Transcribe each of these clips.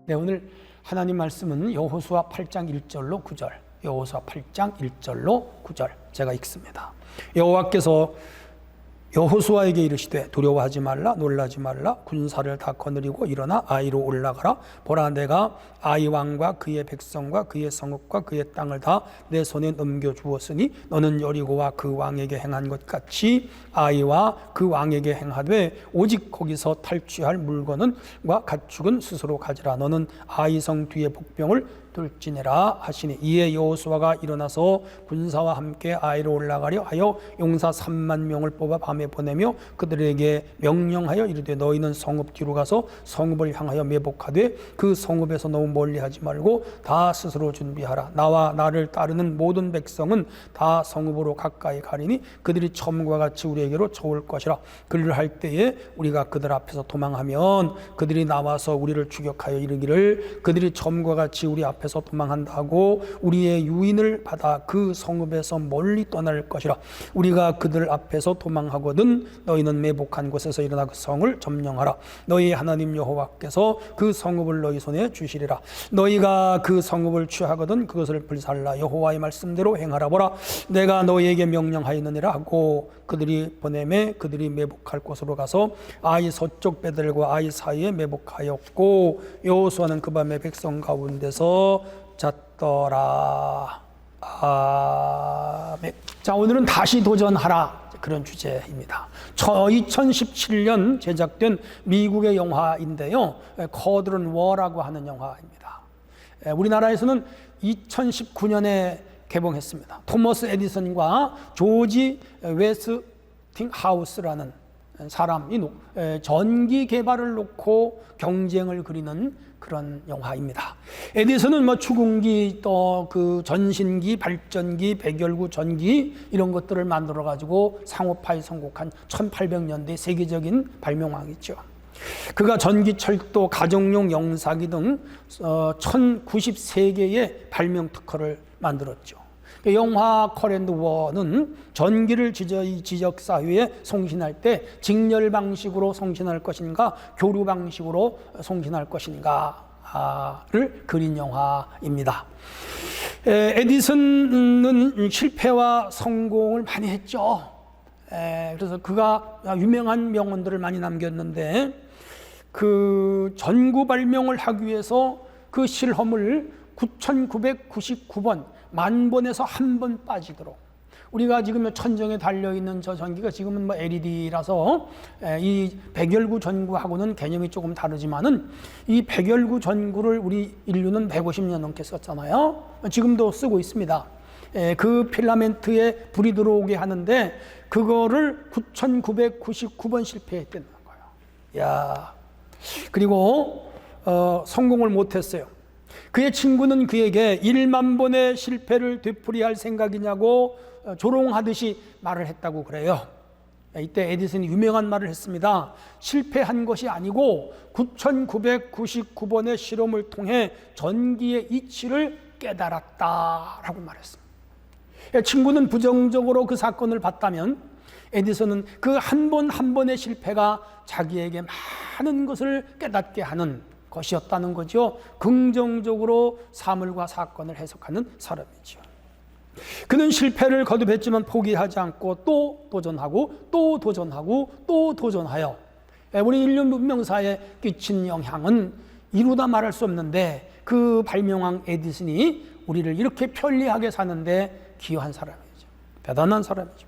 네, 오늘 하나님 말씀은 여호수아 8장 1절로 9절, 여호수아 8장 1절로 9절 제가 읽습니다. 여호와께서 여호수아에게 이르시되 두려워하지 말라, 놀라지 말라, 군사를 다 거느리고 일어나 아이로 올라가라. 보라, 내가 아이 왕과 그의 백성과 그의 성읍과 그의 땅을 다 내 손에 넘겨주었으니 너는 여리고와 그 왕에게 행한 것 같이 아이와 그 왕에게 행하되 오직 거기서 탈취할 물건과 가축은 스스로 가지라. 너는 아이 성 뒤에 복병을 돌지내라 하시니, 이에 여호수아가 일어나서 군사와 함께 아이로 올라가려 하여 용사 3만 명을 뽑아 밤에 보내며 그들에게 명령하여 이르되 너희는 성읍 뒤로 가서 성읍을 향하여 매복하되 그 성읍에서 너무 멀리하지 말고 다 스스로 준비하라. 나와 나를 따르는 모든 백성은 다 성읍으로 가까이 가리니 그들이 처음과 같이 우리에게로 쳐올 것이라. 그를 할 때에 우리가 그들 앞에서 도망하면 그들이 나와서 우리를 추격하여 이르기를 그들이 처음과 같이 우리 앞에서 도망한다고 우리의 유인을 받아 그 성읍에서 멀리 떠날 것이라. 우리가 그들 앞에서 도망하거든 너희는 매복한 곳에서 일어나 그 성을 점령하라. 너희 하나님 여호와께서 그 성읍을 너희 손에 주시리라. 너희가 그 성읍을 취하거든 그것을 불살라. 여호와의 말씀대로 행하라. 보라, 내가 너희에게 명령하였느니라 하고 그들이 보내매 그들이 매복할 곳으로 가서 아이 서쪽 베델과 아이 사이에 매복하였고 여호수아는 그 밤에 백성 가운데서 잤더라. 아멘. 자, 오늘은 다시 도전하라, 그런 주제입니다. 2017년 제작된 미국의 영화인데요, 커드런 워라고 하는 영화입니다. 우리나라에서는 2019년에 개봉했습니다. 토머스 에디슨과 조지 웨스팅하우스라는 사람이 전기 개발을 놓고 경쟁을 그리는 그런 영화입니다. 에디슨은 추궁기, 또 그 전신기, 발전기, 백열구 전기 이런 것들을 만들어 가지고 상업화에 성공한 1800년대 세계적인 발명왕이죠. 그가 전기, 철도, 가정용 영사기 등 1093개의 발명 특허를 만들었죠. 영화 커렌드 워는 전기를 지적사회에 송신할 때 직렬 방식으로 송신할 것인가 교류 방식으로 송신할 것인가를 그린 영화입니다. 에디슨은 실패와 성공을 많이 했죠. 그래서 그가 유명한 명언들을 많이 남겼는데, 그 전구 발명을 하기 위해서 그 실험을 9999번, 10,000번에서 1번 빠지도록, 우리가 지금 천정에 달려있는 저 전기가 지금은 LED라서 이 백열구 전구하고는 개념이 조금 다르지만은 이 백열구 전구를 우리 인류는 150년 넘게 썼잖아요. 지금도 쓰고 있습니다. 그 필라멘트에 불이 들어오게 하는데 그거를 9,999번 실패했다는 거예요. 야, 그리고 성공을 못했어요. 그의 친구는 그에게 1만 번의 실패를 되풀이할 생각이냐고 조롱하듯이 말을 했다고 그래요. 이때 에디슨이 유명한 말을 했습니다. 실패한 것이 아니고 9,999번의 실험을 통해 전기의 이치를 깨달았다라고 말했습니다. 친구는 부정적으로 그 사건을 봤다면 에디슨은 그 한 번 한 번의 실패가 자기에게 많은 것을 깨닫게 하는 것이었다는 거죠. 긍정적으로 사물과 사건을 해석하는 사람이죠. 그는 실패를 거듭했지만 포기하지 않고 또 도전하고 또 도전하고 또 도전하여 우리 인류 문명사에 끼친 영향은 이루다 말할 수 없는데, 그 발명왕 에디슨이 우리를 이렇게 편리하게 사는데 기여한 사람이죠. 대단한 사람이죠.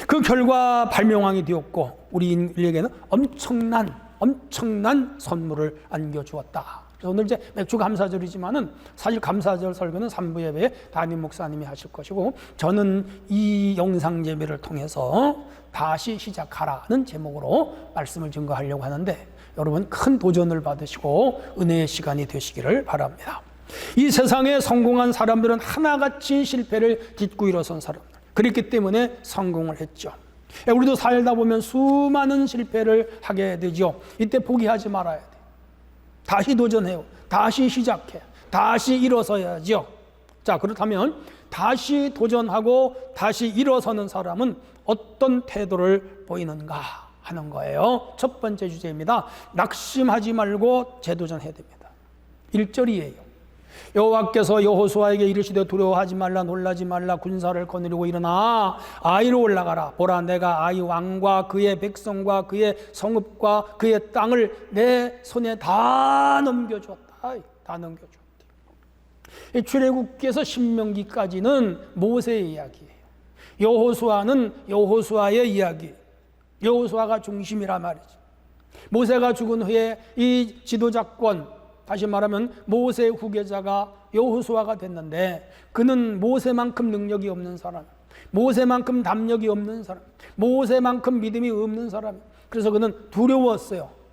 그 결과 발명왕이 되었고 우리 인류에게는 엄청난 선물을 안겨주었다. 그래서 오늘 이제 맥주 감사절이지만은 사실 감사절 설교는 3부 예배에 담임 목사님이 하실 것이고, 저는 이 영상 예배를 통해서 다시 시작하라는 제목으로 말씀을 증거하려고 하는데, 여러분 큰 도전을 받으시고 은혜의 시간이 되시기를 바랍니다. 이 세상에 성공한 사람들은 하나같이 실패를 딛고 일어선 사람들, 그렇기 때문에 성공을 했죠. 우리도 살다 보면 수많은 실패를 하게 되죠. 이때 포기하지 말아야 돼요. 다시 도전해요. 다시 시작해. 다시 일어서야죠. 자, 그렇다면 다시 도전하고 다시 일어서는 사람은 어떤 태도를 보이는가 하는 거예요. 첫 번째 주제입니다. 낙심하지 말고 재도전해야 됩니다. 1절이에요. 여호와께서 여호수아에게 이르시되 두려워하지 말라 놀라지 말라 군사를 거느리고 일어나 아이로 올라가라. 보라 내가 아이 왕과 그의 백성과 그의 성읍과 그의 땅을 내 손에 다 넘겨주었다. 다 넘겨주었다. 출애굽기에서 신명기까지는 모세의 이야기예요. 여호수아는 여호수아의 이야기. 여호수아가 중심이라 말이죠. 모세가 죽은 후에 이 지도자권, 다시 말하면 모세의 후계자가 여호수아가 됐는데, 그는 모세만큼 능력이 없는 사람, 모세만큼 담력이 없는 사람, 모세만큼 믿음이 없는 사람. 그래서 그는 두려웠어요.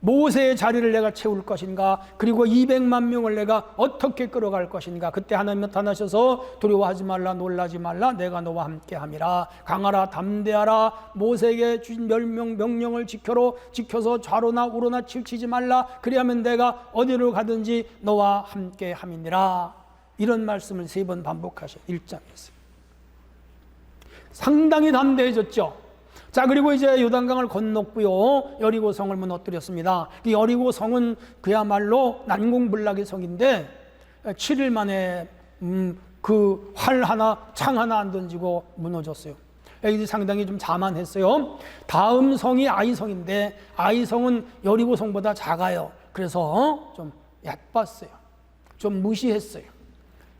모세의 자리를 내가 채울 것인가, 그리고 200만 명을 내가 어떻게 끌어갈 것인가. 그때 하나님 나타나셔서 두려워하지 말라 놀라지 말라 내가 너와 함께함이라. 강하라 담대하라. 모세에게 주신 명령을 지켜서 좌로나 우로나 치우치지 말라. 그리하면 내가 어디로 가든지 너와 함께함이니라. 이런 말씀을 3번 반복하셔요. 1장에서. 상당히 담대해졌죠. 자, 그리고 이제 요단강을 건넜고요. 여리고성을 무너뜨렸습니다. 이 여리고성은 그야말로 난공불락의 성인데 7일 만에 그 활 하나, 창 하나 안 던지고 무너졌어요. 여기 상당히 좀 자만했어요. 다음 성이 아이성인데 아이성은 여리고성보다 작아요. 그래서 좀 얕봤어요. 좀 무시했어요.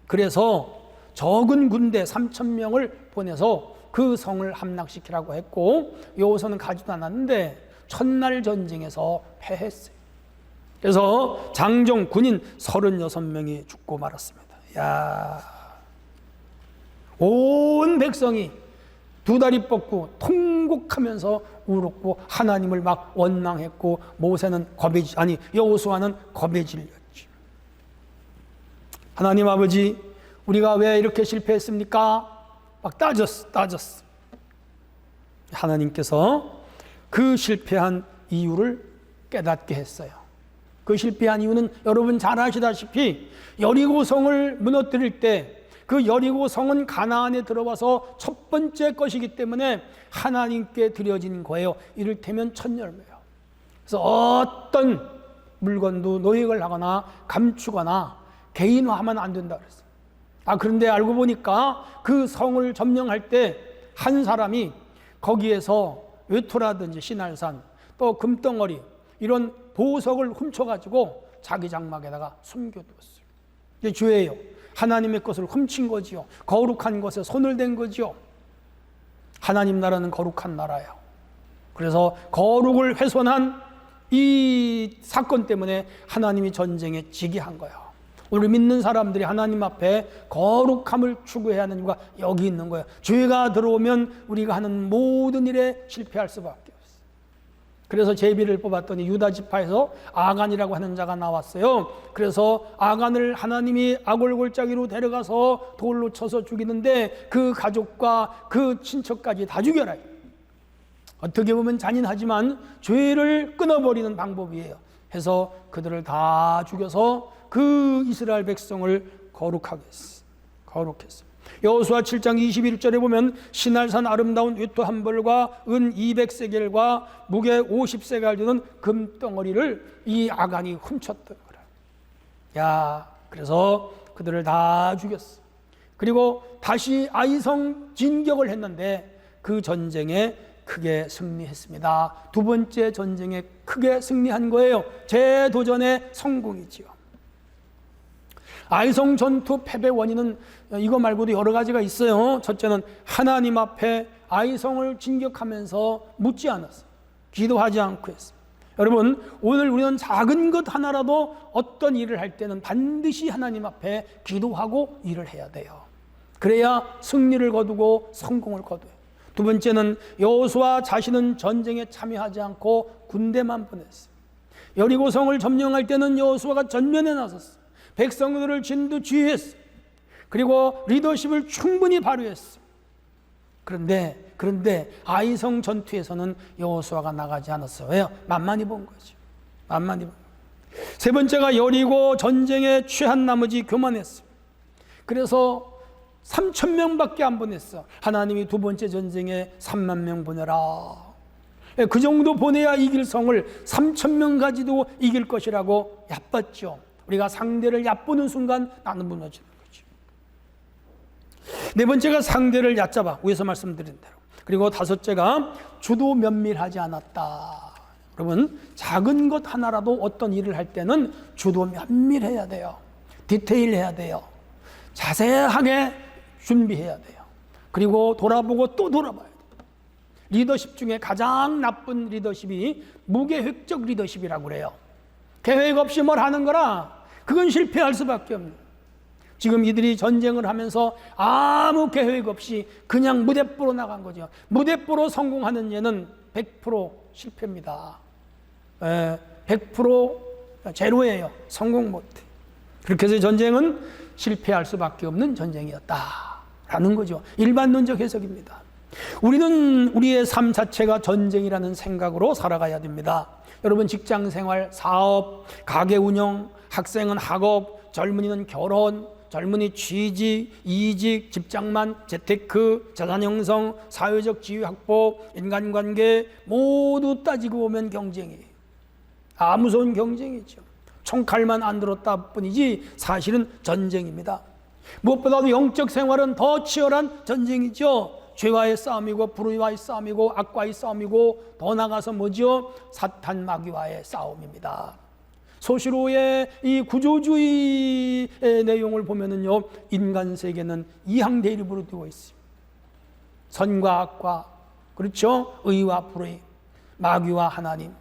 그래서 적은 군대 3,000명을 보내서 그 성을 함락시키라고 했고, 여호수아는 가지도 않았는데 첫날 전쟁에서 패했어요. 그래서 장정 군인 36명이 죽고 말았습니다. 야, 온 백성이 두 다리 뻗고 통곡하면서 울었고 하나님을 막 원망했고, 여호수아는 겁에 질렸지. 하나님 아버지, 우리가 왜 이렇게 실패했습니까? 막 따졌어. 하나님께서 그 실패한 이유를 깨닫게 했어요. 그 실패한 이유는 여러분 잘 아시다시피 여리고성을 무너뜨릴 때 그 여리고성은 가나안에 들어와서 첫 번째 것이기 때문에 하나님께 드려진 거예요. 이를테면 첫열매요. 그래서 어떤 물건도 노획을 하거나 감추거나 개인화하면 안 된다 그랬어요. 그런데 알고 보니까 그 성을 점령할 때 한 사람이 거기에서 외투라든지 시날산, 또 금덩어리, 이런 보석을 훔쳐가지고 자기 장막에다가 숨겨두었어요. 이게 죄예요. 하나님의 것을 훔친 거지요. 거룩한 것에 손을 댄 거지요. 하나님 나라는 거룩한 나라예요. 그래서 거룩을 훼손한 이 사건 때문에 하나님이 전쟁에 지게 한 거예요. 우리 믿는 사람들이 하나님 앞에 거룩함을 추구해야 하는 이유가 여기 있는 거예요. 죄가 들어오면 우리가 하는 모든 일에 실패할 수밖에 없어요. 그래서 제비를 뽑았더니 유다 지파에서 아간이라고 하는 자가 나왔어요. 그래서 아간을 하나님이 아골골짜기로 데려가서 돌로 쳐서 죽이는데 그 가족과 그 친척까지 다 죽여라. 어떻게 보면 잔인하지만 죄를 끊어버리는 방법이에요. 해서 그들을 다 죽여서 그 이스라엘 백성을 거룩했어. 여호수아 7장 21절에 보면 시날산 아름다운 외투 한 벌과 은 200세겔과 무게 50세겔 되는 금덩어리를 이 아간이 훔쳤던 거라. 야, 그래서 그들을 다 죽였어. 그리고 다시 아이성 진격을 했는데 그 전쟁에 크게 승리했습니다. 두 번째 전쟁에 크게 승리한 거예요. 재도전의 성공이지요. 아이성 전투 패배 원인은 이거 말고도 여러 가지가 있어요. 첫째는 하나님 앞에 아이성을 진격하면서 묻지 않았어요. 기도하지 않고 했어요. 여러분, 오늘 우리는 작은 것 하나라도 어떤 일을 할 때는 반드시 하나님 앞에 기도하고 일을 해야 돼요. 그래야 승리를 거두고 성공을 거둬요. 두 번째는 여호수아 자신은 전쟁에 참여하지 않고 군대만 보냈어요. 여리고성을 점령할 때는 여호수아가 전면에 나섰어요. 백성들을 진두지휘했어. 그리고 리더십을 충분히 발휘했어. 그런데 아이성 전투에서는 여호수아가 나가지 않았어요. 왜요? 만만히 본 거죠. 만만히 본 거죠. 세 번째가 여리고 전쟁에 취한 나머지 교만했어요. 그래서 3,000명밖에 안 보냈어. 하나님이 두 번째 전쟁에 3만 명 보내라. 그 정도 보내야 이길 성을 3,000명 가지도 이길 것이라고 얕봤죠. 우리가 상대를 얕보는 순간 나는 무너지는 거죠. 네 번째가 상대를 얕잡아, 위에서 말씀드린 대로. 그리고 다섯째가 주도 면밀하지 않았다. 여러분, 작은 것 하나라도 어떤 일을 할 때는 주도 면밀해야 돼요. 디테일해야 돼요. 자세하게 준비해야 돼요. 그리고 돌아보고 또 돌아봐야 돼요. 리더십 중에 가장 나쁜 리더십이 무계획적 리더십이라고 그래요. 계획 없이 뭘 하는 거라 그건 실패할 수밖에 없는. 지금 이들이 전쟁을 하면서 아무 계획 없이 그냥 무대뽀로 나간 거죠. 무대뽀로 성공하는 예는 100% 실패입니다. 100% 제로예요. 성공 못해. 그렇게 해서 전쟁은 실패할 수밖에 없는 전쟁이었다라는 거죠. 일반론적 해석입니다. 우리는 우리의 삶 자체가 전쟁이라는 생각으로 살아가야 됩니다. 여러분, 직장생활, 사업, 가게 운영, 학생은 학업, 젊은이는 결혼, 젊은이 취직, 이직, 집장만, 재테크, 자산 형성, 사회적 지위 확보, 인간관계 모두 따지고 보면 경쟁이에요. 무서운 경쟁이죠. 총칼만 안 들었다 뿐이지 사실은 전쟁입니다. 무엇보다도 영적 생활은 더 치열한 전쟁이죠. 죄와의 싸움이고 불의와의 싸움이고 악과의 싸움이고 더 나가서 뭐죠? 사탄 마귀와의 싸움입니다. 소시로의 이 구조주의의 내용을 보면은요, 인간 세계는 이항대립으로 되어 있습니다. 선과 악과, 그렇죠? 의와 불의, 마귀와 하나님,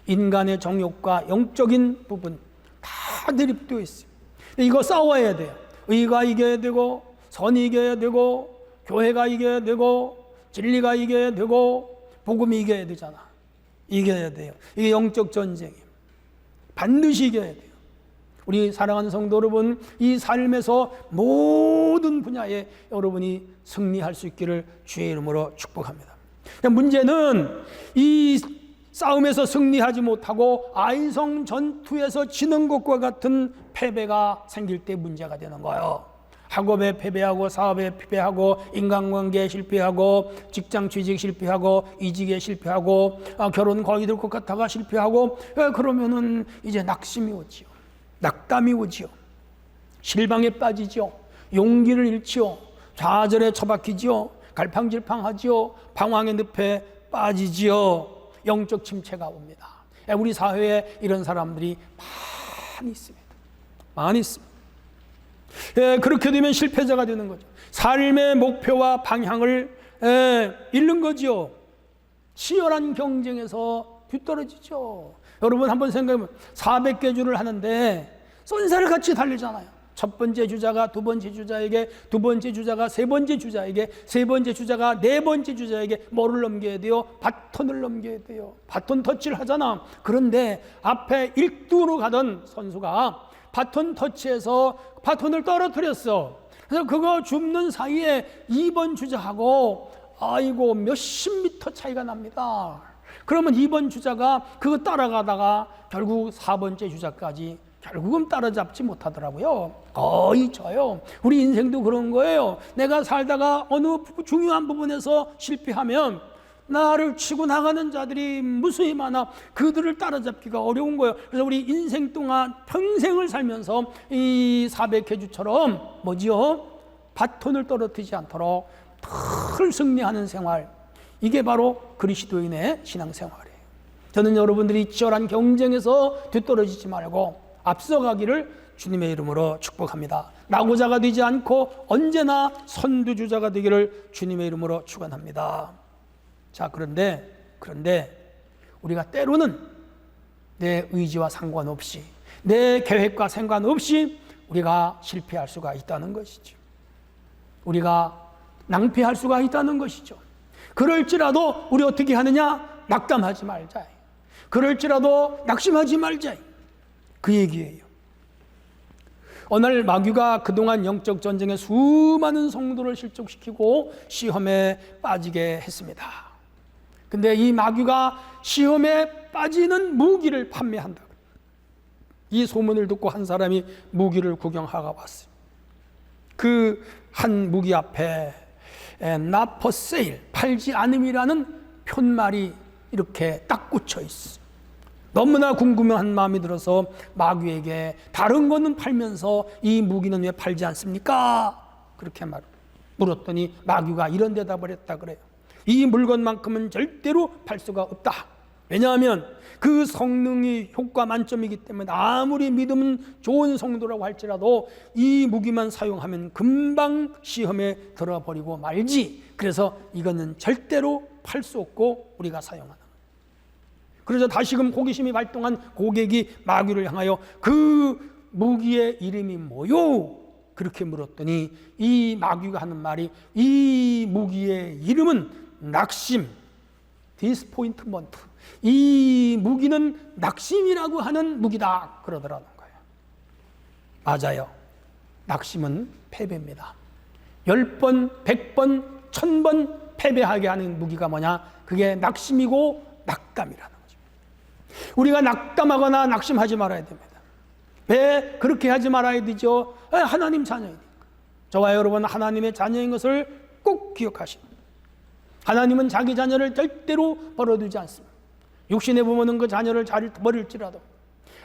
인간의 정욕과 영적인 부분 다 대립되어 있습니다. 이거 싸워야 돼요. 의가 이겨야 되고, 선이 이겨야 되고, 교회가 이겨야 되고, 진리가 이겨야 되고, 복음이 이겨야 되잖아. 이겨야 돼요. 이게 영적 전쟁이에요. 반드시 이겨야 돼요. 우리 사랑하는 성도 여러분, 이 삶에서 모든 분야에 여러분이 승리할 수 있기를 주의 이름으로 축복합니다. 문제는 이 싸움에서 승리하지 못하고 아이성 전투에서 지는 것과 같은 패배가 생길 때 문제가 되는 거예요. 학업에 패배하고, 사업에 패배하고, 인간관계에 실패하고, 직장 취직 실패하고, 이직에 실패하고, 결혼 거의 될 것 같다가 실패하고, 그러면은 이제 낙심이 오지요. 낙담이 오지요. 실망에 빠지죠. 용기를 잃지요. 좌절에 처박히지요. 갈팡질팡하지요. 방황의 늪에 빠지지요. 영적 침체가 옵니다. 우리 사회에 이런 사람들이 많이 있습니다. 많이 있습니다. 그렇게 되면 실패자가 되는 거죠. 삶의 목표와 방향을 잃는 거죠. 치열한 경쟁에서 뒤떨어지죠. 여러분 한번 생각해보면 400개 주를 하는데 쏜살 같이 달리잖아요. 첫 번째 주자가 두 번째 주자에게, 두 번째 주자가 세 번째 주자에게, 세 번째 주자가 네 번째 주자에게 뭐를 넘겨야 돼요? 바톤을 넘겨야 돼요. 바톤 터치를 하잖아. 그런데 앞에 1등으로 가던 선수가 바톤 터치해서 바톤을 떨어뜨렸어. 그래서 그거 줍는 사이에 2번 주자하고 아이고 몇십 미터 차이가 납니다. 그러면 2번 주자가 그거 따라가다가 결국 4번째 주자까지 결국은 따라잡지 못하더라고요. 거의 져요. 우리 인생도 그런 거예요. 내가 살다가 어느 중요한 부분에서 실패하면 나를 치고 나가는 자들이 무수히 많아. 그들을 따라잡기가 어려운 거예요. 그래서 우리 인생 동안 평생을 살면서 이 400회주처럼 뭐지요? 바톤을 떨어뜨리지 않도록 늘 승리하는 생활. 이게 바로 그리스도인의 신앙생활이에요. 저는 여러분들이 치열한 경쟁에서 뒤떨어지지 말고 앞서가기를 주님의 이름으로 축복합니다. 낙오자가 되지 않고 언제나 선두주자가 되기를 주님의 이름으로 축원합니다. 자, 그런데 우리가 때로는 내 의지와 상관없이, 내 계획과 상관없이 우리가 실패할 수가 있다는 것이죠. 우리가 낭패할 수가 있다는 것이죠. 그럴지라도 우리 어떻게 하느냐? 낙담하지 말자. 그럴지라도 낙심하지 말자. 그 얘기예요. 어느 날 마귀가 그동안 영적 전쟁에 수많은 성도를 실족시키고 시험에 빠지게 했습니다. 근데 이 마귀가 시험에 빠지는 무기를 판매한다. 이 소문을 듣고 한 사람이 무기를 구경하러 왔어요. 그 한 무기 앞에 not for sale, 팔지 않음이라는 편말이 이렇게 딱 꽂혀 있어. 너무나 궁금한 마음이 들어서 마귀에게 다른 거는 팔면서 이 무기는 왜 팔지 않습니까? 그렇게 물었더니 마귀가 이런 대답을 했다 그래요. 이 물건만큼은 절대로 팔 수가 없다. 왜냐하면 그 성능이 효과 만점이기 때문에 아무리 믿음은 좋은 성도라고 할지라도 이 무기만 사용하면 금방 시험에 들어버리고 말지. 그래서 이거는 절대로 팔 수 없고 우리가 사용하는. 그래서 다시금 호기심이 발동한 고객이 마귀를 향하여 그 무기의 이름이 뭐요? 그렇게 물었더니 이 마귀가 하는 말이 이 무기의 이름은 낙심, 디스포인트먼트. 이 무기는 낙심이라고 하는 무기다 그러더라는 거예요. 맞아요. 낙심은 패배입니다. 10번, 100번, 1000번 패배하게 하는 무기가 뭐냐? 그게 낙심이고 낙담이라는 거죠. 우리가 낙담하거나 낙심하지 말아야 됩니다. 왜 그렇게 하지 말아야 되죠? 하나님 자녀이니까. 저와 여러분 하나님의 자녀인 것을 꼭 기억하십니다. 하나님은 자기 자녀를 절대로 버려두지 않습니다. 육신의 부모는 그 자녀를 잘 버릴지라도,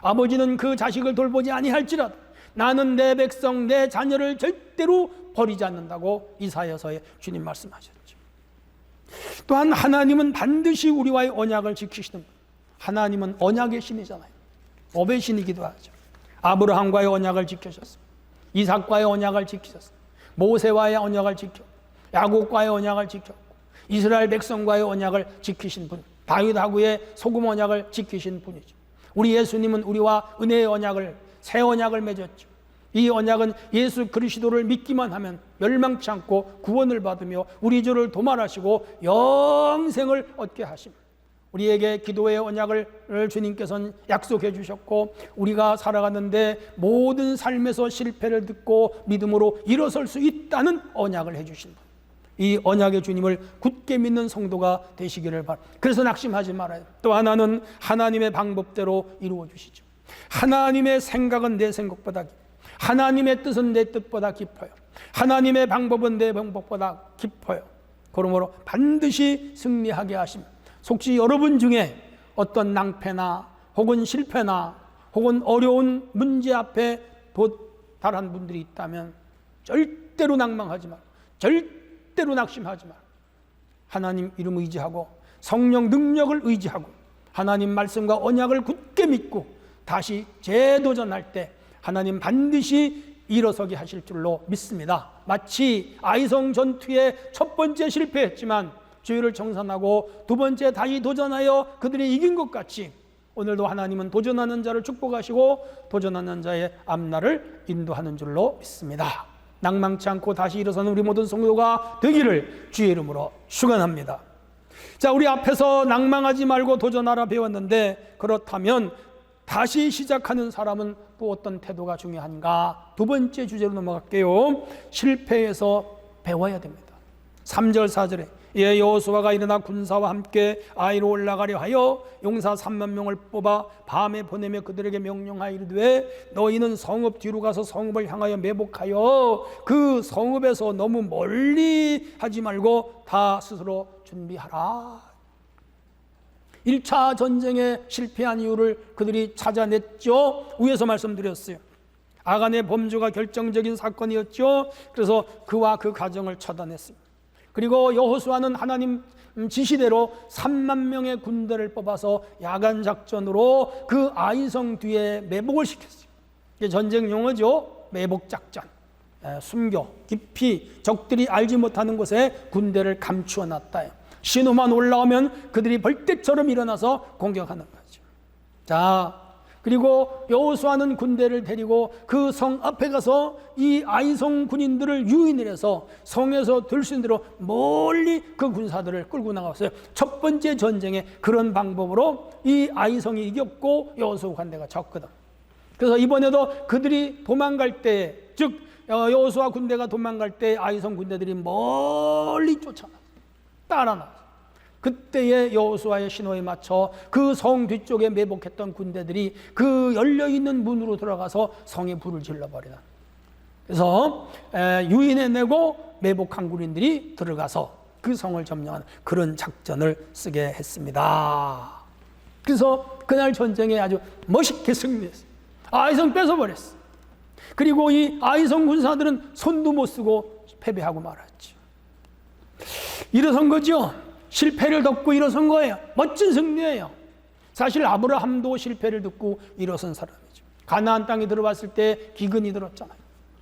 아버지는 그 자식을 돌보지 아니할지라도 나는 내 백성 내 자녀를 절대로 버리지 않는다고 이사야서에 주님 말씀하셨죠. 또한 하나님은 반드시 우리와의 언약을 지키시는 분. 하나님은 언약의 신이잖아요. 법의 신이기도 하죠. 아브라함과의 언약을 지키셨습니다. 이삭과의 언약을 지키셨습니다. 모세와의 언약을 지켰고, 야곱과의 언약을 지켰고, 이스라엘 백성과의 언약을 지키신 분, 다윗하고의 소금 언약을 지키신 분이죠. 우리 예수님은 우리와 은혜의 언약을, 새 언약을 맺었죠. 이 언약은 예수 그리스도를 믿기만 하면 멸망치 않고 구원을 받으며 우리 죄를 도말하시고 영생을 얻게 하십니다. 우리에게 기도의 언약을 주님께서는 약속해 주셨고, 우리가 살아가는데 모든 삶에서 실패를 듣고 믿음으로 일어설 수 있다는 언약을 해 주신 분. 이 언약의 주님을 굳게 믿는 성도가 되시기를 바랍니다. 그래서 낙심하지 말아요. 또 하나는 하나님의 방법대로 이루어 주시죠. 하나님의 생각은 내 생각보다 깊어요. 하나님의 뜻은 내 뜻보다 깊어요. 하나님의 방법은 내 방법보다 깊어요. 그러므로 반드시 승리하게 하십니다. 혹시 여러분 중에 어떤 낭패나 혹은 실패나 혹은 어려운 문제 앞에 도달한 분들이 있다면 절대로 낭망하지 말고 절대로 낙심하지 말고 하나님 이름 의지하고 성령 능력을 의지하고 하나님 말씀과 언약을 굳게 믿고 다시 재도전할 때 하나님 반드시 일어서게 하실 줄로 믿습니다. 마치 아이성 전투의 첫 번째 실패했지만 죄를 정산하고 두 번째 다시 도전하여 그들이 이긴 것 같이 오늘도 하나님은 도전하는 자를 축복하시고 도전하는 자의 앞날을 인도하는 줄로 믿습니다. 낭망치 않고 다시 일어서는 우리 모든 성도가 되기를 주의 이름으로 축원합니다. 자, 우리 앞에서 낭망하지 말고 도전하라 배웠는데, 그렇다면 다시 시작하는 사람은 또 어떤 태도가 중요한가? 두 번째 주제로 넘어갈게요. 실패에서 배워야 됩니다. 3절 4절에 예, 여호수아가 일어나 군사와 함께 아이로 올라가려 하여 용사 3만 명을 뽑아 밤에 보내며 그들에게 명령하여 이르되 너희는 성읍 뒤로 가서 성읍을 향하여 매복하여 그 성읍에서 너무 멀리 하지 말고 다 스스로 준비하라. 1차 전쟁에 실패한 이유를 그들이 찾아냈죠. 위에서 말씀드렸어요. 아간의 범죄가 결정적인 사건이었죠. 그래서 그와 그 가정을 처단했습니다. 그리고 여호수아는 하나님 지시대로 3만 명의 군대를 뽑아서 야간 작전으로 그 아이성 뒤에 매복을 시켰어요. 이게 전쟁 용어죠. 매복 작전. 숨겨 깊이 적들이 알지 못하는 곳에 군대를 감추어 놨다. 신호만 올라오면 그들이 벌떼처럼 일어나서 공격하는 거죠. 자, 그리고 여호수아는 군대를 데리고 그 성 앞에 가서 이 아이성 군인들을 유인을 해서 성에서 들 수 있는 대로 멀리 그 군사들을 끌고 나갔어요. 첫 번째 전쟁에 그런 방법으로 이 아이성이 이겼고 여호수아 군대가 졌거든. 그래서 이번에도 그들이 도망갈 때, 즉 여호수아 군대가 도망갈 때 아이성 군대들이 멀리 쫓아나 따라나. 그때의 여호수아의 신호에 맞춰 그 성 뒤쪽에 매복했던 군대들이 그 열려있는 문으로 들어가서 성에 불을 질러버리다. 그래서 유인해내고 매복한 군인들이 들어가서 그 성을 점령하는 그런 작전을 쓰게 했습니다. 그래서 그날 전쟁에 아주 멋있게 승리했어요. 아이성 뺏어버렸어. 그리고 이 아이성 군사들은 손도 못 쓰고 패배하고 말았죠. 일어선 거죠. 실패를 덮고 일어선 거예요. 멋진 승리예요. 사실 아브라함도 실패를 듣고 일어선 사람이죠. 가나안 땅에 들어왔을 때 기근이 들었잖아요.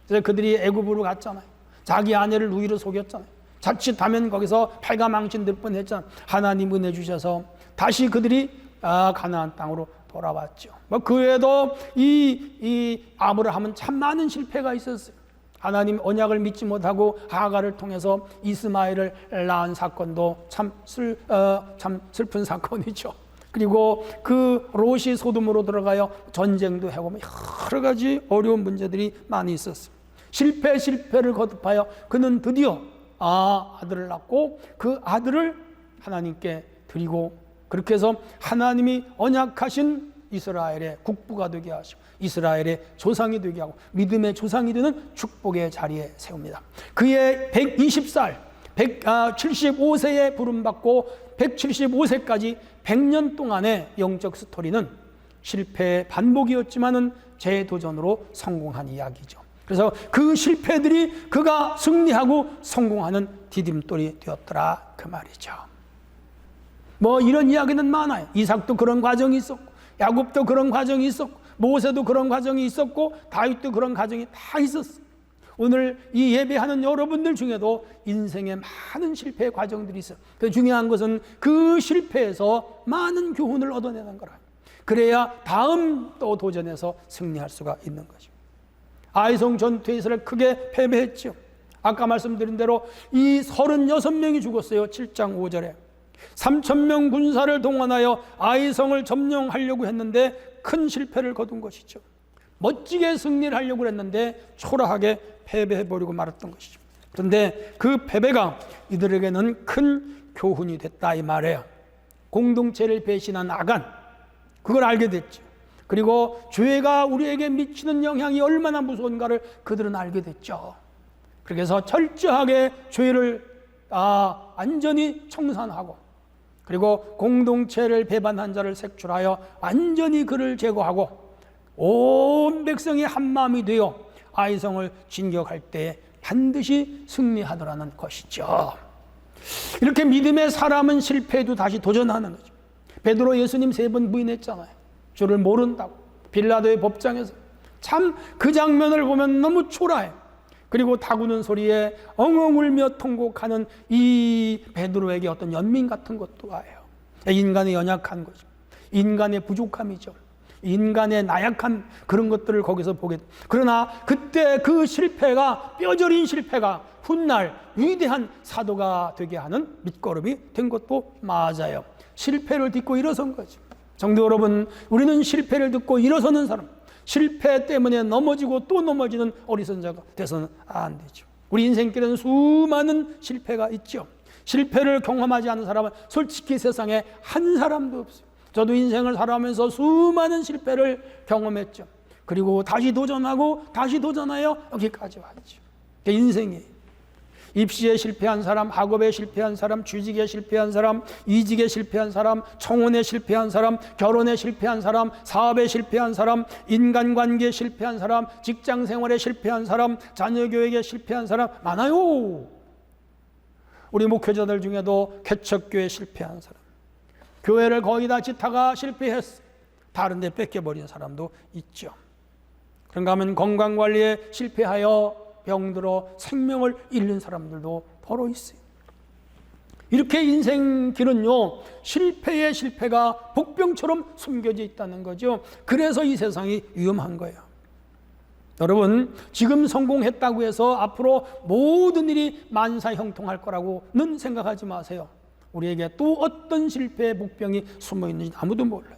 그래서 그들이 애굽으로 갔잖아요. 자기 아내를 누이로 속였잖아요. 자칫하면 거기서 패가망신 될 뻔했잖아요. 하나님 은혜 주셔서 다시 그들이 가나안 땅으로 돌아왔죠. 그 외에도 이 아브라함은 참 많은 실패가 있었어요. 하나님 언약을 믿지 못하고 하가를 통해서 이스마엘을 낳은 사건도 참 슬픈 사건이죠. 그리고 그 롯이 소돔으로 들어가요 전쟁도 하고 여러 가지 어려운 문제들이 많이 있었어요. 실패를 거듭하여 그는 드디어 아들을 낳고 그 아들을 하나님께 드리고, 그렇게 해서 하나님이 언약하신 이스라엘의 국부가 되게 하시고 이스라엘의 조상이 되게 하고 믿음의 조상이 되는 축복의 자리에 세웁니다. 그의 120살 175세에 부름받고 175세까지 100년 동안의 영적 스토리는 실패의 반복이었지만은 재도전으로 성공한 이야기죠. 그래서 그 실패들이 그가 승리하고 성공하는 디딤돌이 되었더라 그 말이죠. 이런 이야기는 많아요. 이삭도 그런 과정이 있었고, 야곱도 그런 과정이 있었고, 모세도 그런 과정이 있었고, 다윗도 그런 과정이 다 있었어요. 오늘 이 예배하는 여러분들 중에도 인생에 많은 실패의 과정들이 있어요. 그 중요한 것은 그 실패에서 많은 교훈을 얻어내는 거라. 그래야 다음 또 도전에서 승리할 수가 있는 거죠. 아이성 전투에서 크게 패배했죠. 아까 말씀드린 대로 이 36명이 죽었어요. 7장 5절에 3,000명 군사를 동원하여 아이성을 점령하려고 했는데 큰 실패를 거둔 것이죠. 멋지게 승리를 하려고 했는데 초라하게 패배해버리고 말았던 것이죠. 그런데 그 패배가 이들에게는 큰 교훈이 됐다 이 말이에요. 공동체를 배신한 아간, 그걸 알게 됐죠. 그리고 죄가 우리에게 미치는 영향이 얼마나 무서운가를 그들은 알게 됐죠. 그래서 철저하게 죄를 완전히 청산하고, 그리고 공동체를 배반한 자를 색출하여 완전히 그를 제거하고 온 백성이 한마음이 되어 아이성을 진격할 때 반드시 승리하더라는 것이죠. 이렇게 믿음의 사람은 실패해도 다시 도전하는 거죠. 베드로 예수님 3번 부인했잖아요. 주를 모른다고. 빌라도의 법정에서 참 그 장면을 보면 너무 초라해요. 그리고 다구는 소리에 엉엉 울며 통곡하는 이 베드로에게 어떤 연민 같은 것도 와요. 인간의 연약한 거죠. 인간의 부족함이죠. 인간의 나약한 그런 것들을 거기서 보게 돼. 그러나 그때 그 실패가, 뼈저린 실패가 훗날 위대한 사도가 되게 하는 밑거름이 된 것도 맞아요. 실패를 딛고 일어선 거죠. 성도 여러분, 우리는 실패를 딛고 일어서는 사람, 실패 때문에 넘어지고 또 넘어지는 어리석은 자가 돼서는 안 되죠. 우리 인생길에는 수많은 실패가 있죠. 실패를 경험하지 않은 사람은 솔직히 세상에 한 사람도 없어요. 저도 인생을 살아가면서 수많은 실패를 경험했죠. 그리고 다시 도전하고 다시 도전하여 여기까지 왔죠. 그게 인생이에요. 입시에 실패한 사람, 학업에 실패한 사람, 취직에 실패한 사람, 이직에 실패한 사람, 청혼에 실패한 사람, 결혼에 실패한 사람, 사업에 실패한 사람, 인간관계에 실패한 사람, 직장생활에 실패한 사람, 자녀교육에 실패한 사람 많아요. 우리 목회자들 중에도 개척교회에 실패한 사람, 교회를 거의 다 짓다가 실패했어. 다른 데 뺏겨버린 사람도 있죠. 그런가 하면 건강관리에 실패하여 병들어 생명을 잃는 사람들도 더러 있어요. 이렇게 인생길은요, 실패의 실패가 복병처럼 숨겨져 있다는 거죠. 그래서 이 세상이 위험한 거예요. 여러분, 지금 성공했다고 해서 앞으로 모든 일이 만사형통할 거라고는 생각하지 마세요. 우리에게 또 어떤 실패의 복병이 숨어 있는지 아무도 몰라요.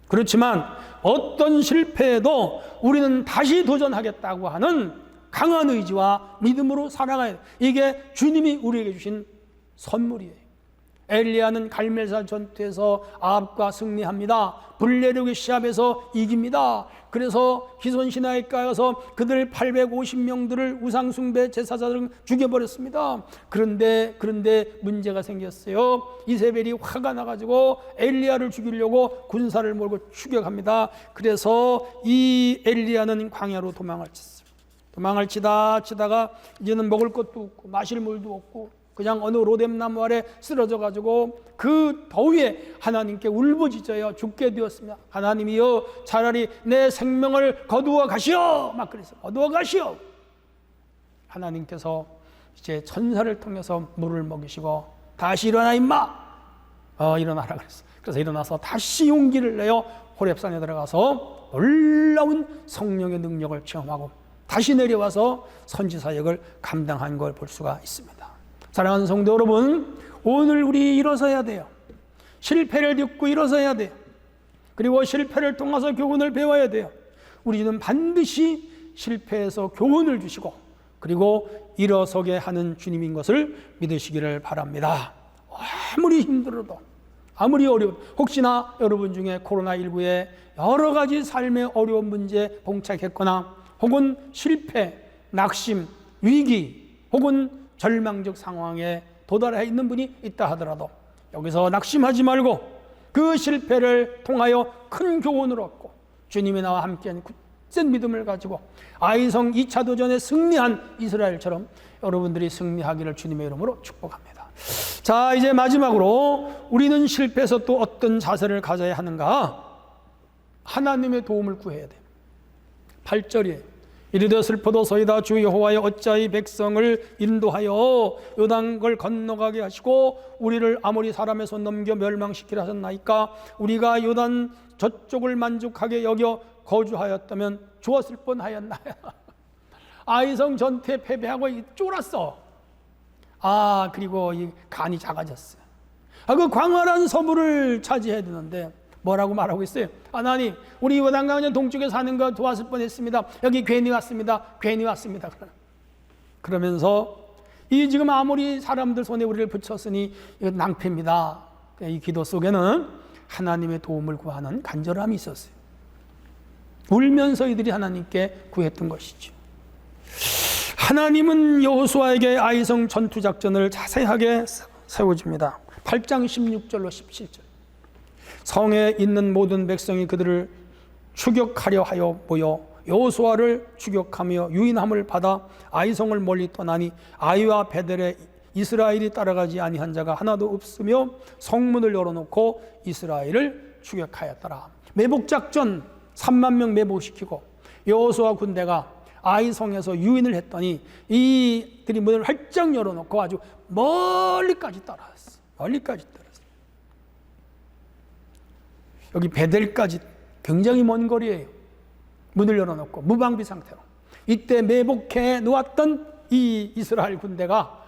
그렇지만 어떤 실패에도 우리는 다시 도전하겠다고 하는 강한 의지와 믿음으로 살아가야 돼요. 이게 주님이 우리에게 주신 선물이에요. 엘리야는 갈멜산 전투에서 아합과 승리합니다. 블레르기 시합에서 이깁니다. 그래서 기손 시내에 가서 그들 850명들을 우상숭배 제사자들을 죽여버렸습니다. 그런데 문제가 생겼어요. 이세벨이 화가 나가지고 엘리야를 죽이려고 군사를 몰고 추격합니다. 그래서 이 엘리야는 광야로 도망을 쳤어요. 도망을 치다가 이제는 먹을 것도 없고 마실 물도 없고 그냥 어느 로뎀나무 아래 쓰러져 가지고 그 더위에 하나님께 울부짖어요. 죽게 되었습니다. 하나님이여 차라리 내 생명을 거두어 가시오. 막 그랬어요. 거두어 가시오. 하나님께서 이제 천사를 통해서 물을 먹이시고 다시 일어나 임마. 일어나라 그랬어요. 그래서 일어나서 다시 용기를 내어 호렙산에 들어가서 놀라운 성령의 능력을 체험하고 다시 내려와서 선지 사역을 감당한 걸 볼 수가 있습니다. 사랑하는 성도 여러분, 오늘 우리 일어서야 돼요. 실패를 듣고 일어서야 돼요. 그리고 실패를 통해서 교훈을 배워야 돼요. 우리는 반드시 실패에서 교훈을 주시고 그리고 일어서게 하는 주님인 것을 믿으시기를 바랍니다. 아무리 힘들어도 아무리 어려워도 혹시나 여러분 중에 코로나19에 여러 가지 삶의 어려운 문제에 봉착했거나 혹은 실패, 낙심, 위기 혹은 절망적 상황에 도달해 있는 분이 있다 하더라도 여기서 낙심하지 말고 그 실패를 통하여 큰 교훈을 얻고 주님이 나와 함께한 굳센 믿음을 가지고 아이성 2차 도전에 승리한 이스라엘처럼 여러분들이 승리하기를 주님의 이름으로 축복합니다. 자, 이제 마지막으로 우리는 실패해서 또 어떤 자세를 가져야 하는가? 하나님의 도움을 구해야 돼요. 8절이에요. 이르되 슬퍼도소이다 주 여호와여 어찌하여 백성을 인도하여 요단강을 건너가게 하시고 우리를 아모리 사람의 손 넘겨 멸망시키려 하셨나이까? 우리가 요단 저쪽을 만족하게 여겨 거주하였다면 좋았을 뻔하였나요? 아이성 전투에 패배하고 쫄았어. 그리고 이 간이 작아졌어요. 그 광활한 서부를 차지해야 되는데 뭐라고 말하고 있어요? 하나님, 우리 요단강 동쪽에 사는 거 도왔을 뻔했습니다. 여기 괜히 왔습니다. 괜히 왔습니다. 그러면서 이 지금 아무리 사람들 손에 우리를 붙였으니 이거 낭패입니다. 이 기도 속에는 하나님의 도움을 구하는 간절함이 있었어요. 울면서 이들이 하나님께 구했던 것이죠. 하나님은 여호수아에게 아이성 전투작전을 자세하게 세워줍니다. 8장 16절로 17절. 성에 있는 모든 백성이 그들을 추격하려 하여 모여 여호수아를 추격하며 유인함을 받아 아이성을 멀리 떠나니 아이와 베델에 이스라엘이 따라가지 아니한 자가 하나도 없으며 성문을 열어놓고 이스라엘을 추격하였더라. 매복작전 3만 명 매복시키고 여호수아 군대가 아이성에서 유인을 했더니 이들이 문을 활짝 열어놓고 아주 멀리까지 따라왔어. 멀리까지 따라왔어. 여기 베델까지 굉장히 먼 거리예요. 문을 열어놓고 무방비 상태로. 이때 매복해 놓았던 이 이스라엘 군대가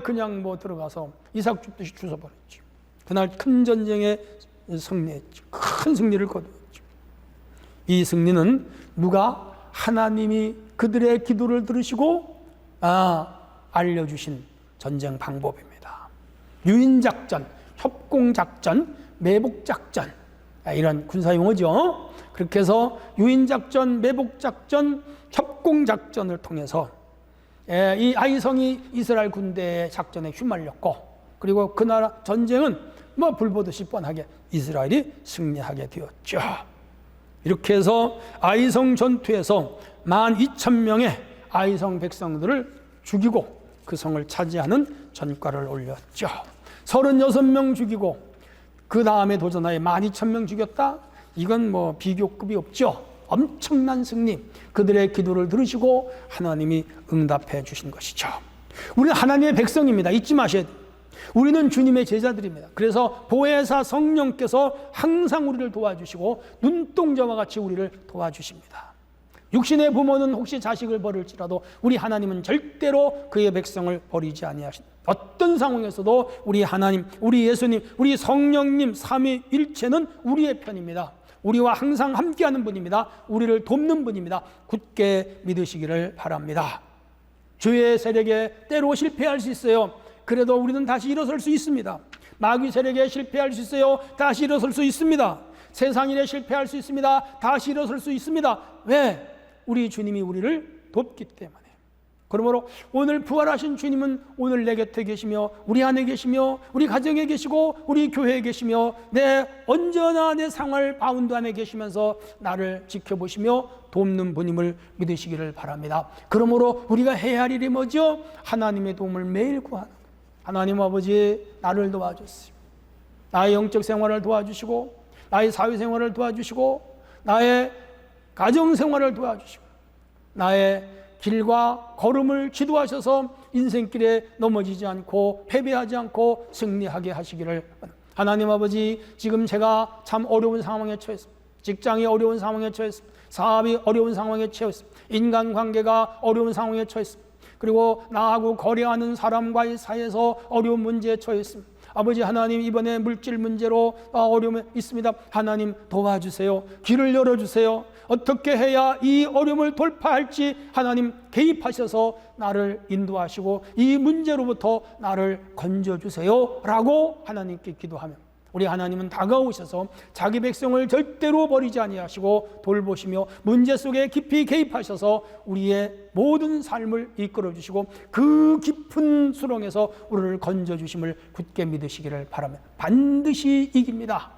그냥 들어가서 이삭 줍듯이 주워버렸죠. 그날 큰 전쟁에 승리했죠. 큰 승리를 거두었죠. 이 승리는 누가? 하나님이 그들의 기도를 들으시고 알려주신 전쟁 방법입니다. 유인작전, 협공작전, 매복작전, 이런 군사용어죠. 그렇게 해서 유인작전, 매복작전, 협공작전을 통해서 이 아이성이 이스라엘 군대의 작전에 휘말렸고 그리고 그 나라 전쟁은 불보듯이 뻔하게 이스라엘이 승리하게 되었죠. 이렇게 해서 아이성 전투에서 12,000명의 아이성 백성들을 죽이고 그 성을 차지하는 전과를 올렸죠. 36명 죽이고 그 다음에 도전하여 12,000명 죽였다? 이건 비교급이 없죠. 엄청난 승리. 그들의 기도를 들으시고 하나님이 응답해 주신 것이죠. 우리는 하나님의 백성입니다. 잊지 마셔야 돼요. 우리는 주님의 제자들입니다. 그래서 보혜사 성령께서 항상 우리를 도와주시고 눈동자와 같이 우리를 도와주십니다. 육신의 부모는 혹시 자식을 버릴지라도 우리 하나님은 절대로 그의 백성을 버리지 아니하신다. 어떤 상황에서도 우리 하나님, 우리 예수님, 우리 성령님 삼위일체는 우리의 편입니다. 우리와 항상 함께하는 분입니다. 우리를 돕는 분입니다. 굳게 믿으시기를 바랍니다. 주의 세력에 때로 실패할 수 있어요. 그래도 우리는 다시 일어설 수 있습니다. 마귀 세력에 실패할 수 있어요. 다시 일어설 수 있습니다. 세상 일에 실패할 수 있습니다. 다시 일어설 수 있습니다. 왜? 우리 주님이 우리를 돕기 때문에. 그러므로 오늘 부활하신 주님은 오늘 내 곁에 계시며 우리 안에 계시며 우리 가정에 계시고 우리 교회에 계시며 언제나 내 생활 바운드 안에 계시면서 나를 지켜보시며 돕는 분임을 믿으시기를 바랍니다. 그러므로 우리가 해야 할 일이 뭐죠? 하나님의 도움을 매일 구하는 거예요. 하나님 아버지, 나를 도와주세요. 나의 영적 생활을 도와주시고 나의 사회생활을 도와주시고 나의 가정생활을 도와주시고 나의 길과 걸음을 지도하셔서 인생길에 넘어지지 않고 패배하지 않고 승리하게 하시기를. 하나님 아버지, 지금 제가 참 어려운 상황에 처했습니다. 직장이 어려운 상황에 처했습니다. 사업이 어려운 상황에 처했습니다. 인간관계가 어려운 상황에 처했습니다. 그리고 나하고 거래하는 사람과의 사이에서 어려운 문제에 처했습니다. 아버지 하나님, 이번에 물질 문제로 어려움이 있습니다. 하나님 도와주세요. 길을 열어주세요. 어떻게 해야 이 어려움을 돌파할지 하나님 개입하셔서 나를 인도하시고 이 문제로부터 나를 건져주세요 라고 하나님께 기도하며, 우리 하나님은 다가오셔서 자기 백성을 절대로 버리지 아니하시고 돌보시며 문제 속에 깊이 개입하셔서 우리의 모든 삶을 이끌어 주시고 그 깊은 수렁에서 우리를 건져 주심을 굳게 믿으시기를 바라며 반드시 이깁니다.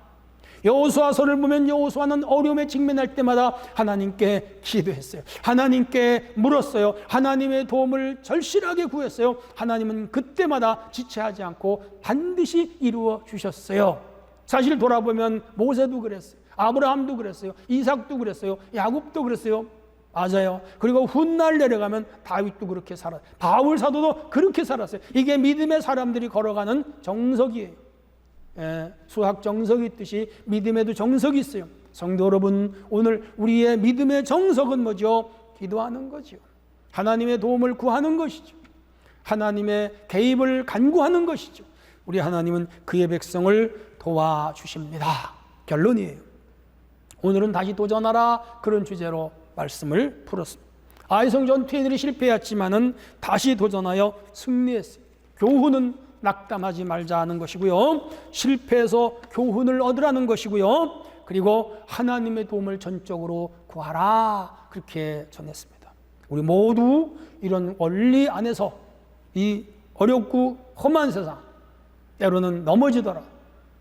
여호수아서를 보면 여호수아는 어려움에 직면할 때마다 하나님께 기도했어요. 하나님께 물었어요. 하나님의 도움을 절실하게 구했어요. 하나님은 그때마다 지체하지 않고 반드시 이루어 주셨어요. 사실 돌아보면 모세도 그랬어요. 아브라함도 그랬어요. 이삭도 그랬어요. 야곱도 그랬어요. 맞아요. 그리고 훗날 내려가면 다윗도 그렇게 살았어요. 바울 사도도 그렇게 살았어요. 이게 믿음의 사람들이 걸어가는 정석이에요. 수학 정석이 있듯이 믿음에도 정석이 있어요. 성도 여러분, 오늘 우리의 믿음의 정석은 뭐죠? 기도하는 거죠. 하나님의 도움을 구하는 것이죠. 하나님의 개입을 간구하는 것이죠. 우리 하나님은 그의 백성을 도와주십니다. 결론이에요. 오늘은 다시 도전하라, 그런 주제로 말씀을 풀었습니다. 아이성 전투애들이 실패했지만은 다시 도전하여 승리했어요. 교훈은 낙담하지 말자 하는 것이고요. 실패해서 교훈을 얻으라는 것이고요. 그리고 하나님의 도움을 전적으로 구하라, 그렇게 전했습니다. 우리 모두 이런 원리 안에서 이 어렵고 험한 세상, 때로는 넘어지더라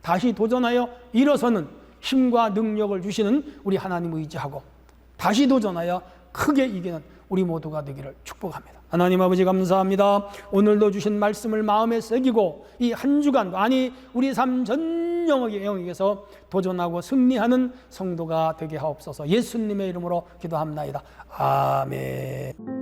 다시 도전하여 일어서는 힘과 능력을 주시는 우리 하나님을 의지하고 다시 도전하여 크게 이기는 우리 모두가 되기를 축복합니다. 하나님 아버지 감사합니다. 오늘도 주신 말씀을 마음에 새기고 이 한 주간, 아니 우리 삶 전 영역에서 도전하고 승리하는 성도가 되게 하옵소서. 예수님의 이름으로 기도합나이다. 아멘.